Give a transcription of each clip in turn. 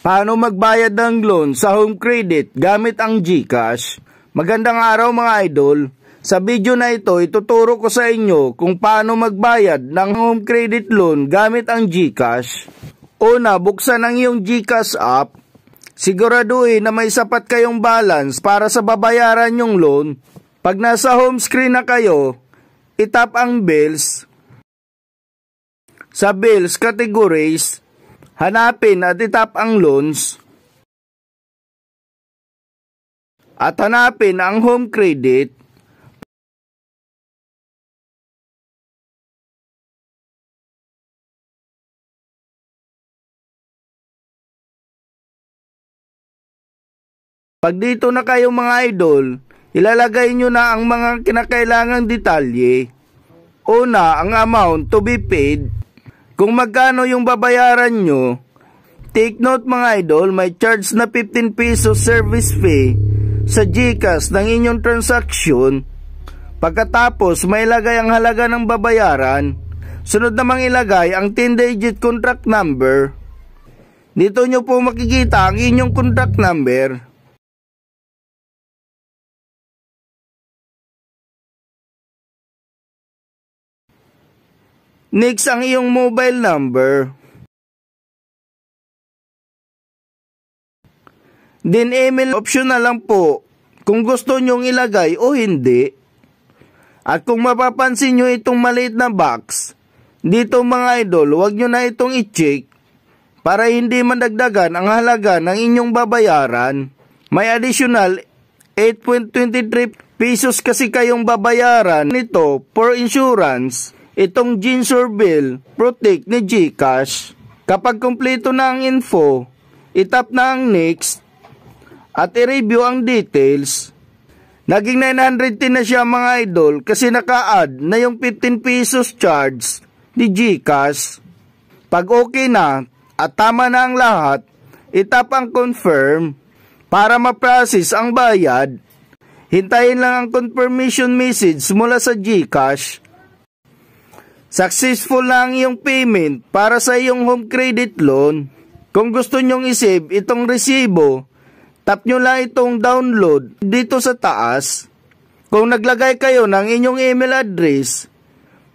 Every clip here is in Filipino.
Paano magbayad ng loan sa home credit gamit ang GCash? Magandang araw mga idol. Sa video na ito, ituturo ko sa inyo kung paano magbayad ng home credit loan gamit ang GCash. Una, buksan ang iyong GCash app. Siguraduhin na may sapat kayong balance para sa babayaran yung loan. Pag nasa home screen na kayo, itap ang bills. Sa bills categories, hanapin at itap ang loans. At hanapin ang home credit. Pag dito na kayo mga idol, ilalagay nyo na ang mga kinakailangang detalye. Una, ang amount to be paid. Kung magkano yung babayaran nyo, take note mga idol, may charge na 15 pesos service fee sa GCash ng inyong transaksyon. Pagkatapos, may ilagay ang halaga ng babayaran. Sunod namang ilagay ang 10-digit contract number. Dito nyo po makikita ang inyong contract number. Next, ang iyong mobile number. Then email, optional lang po kung gusto nyong ilagay o hindi. At kung mapapansin nyo itong maliit na box, dito mga idol, huwag nyo na itong i-check para hindi mandagdagan ang halaga ng inyong babayaran. May additional 8.23 pesos kasi kayong babayaran nito for insurance. Itong Ginsor Bill Protect ni GCash. Kapag kumpleto na ang info, itap na ang next at i-review ang details. Naging 910 na siya mga idol kasi naka-add na yung 15 pesos charge ni GCash. Pag okay na at tama na ang lahat, itap ang confirm para ma-process ang bayad. Hintayin lang ang confirmation message mula sa GCash. Successful na ang iyong payment para sa iyong home credit loan. Kung gusto nyong isave itong resibo, tap nyo lang itong download dito sa taas. Kung naglagay kayo ng inyong email address,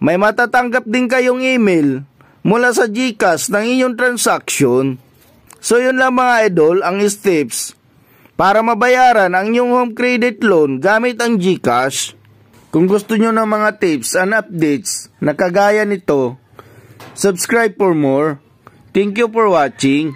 may matatanggap din kayong email mula sa GCash ng inyong transaction. So yun lang mga idol ang steps para mabayaran ang inyong home credit loan gamit ang GCash. Kung gusto nyo ng mga tips and updates na kagaya nito, subscribe for more. Thank you for watching.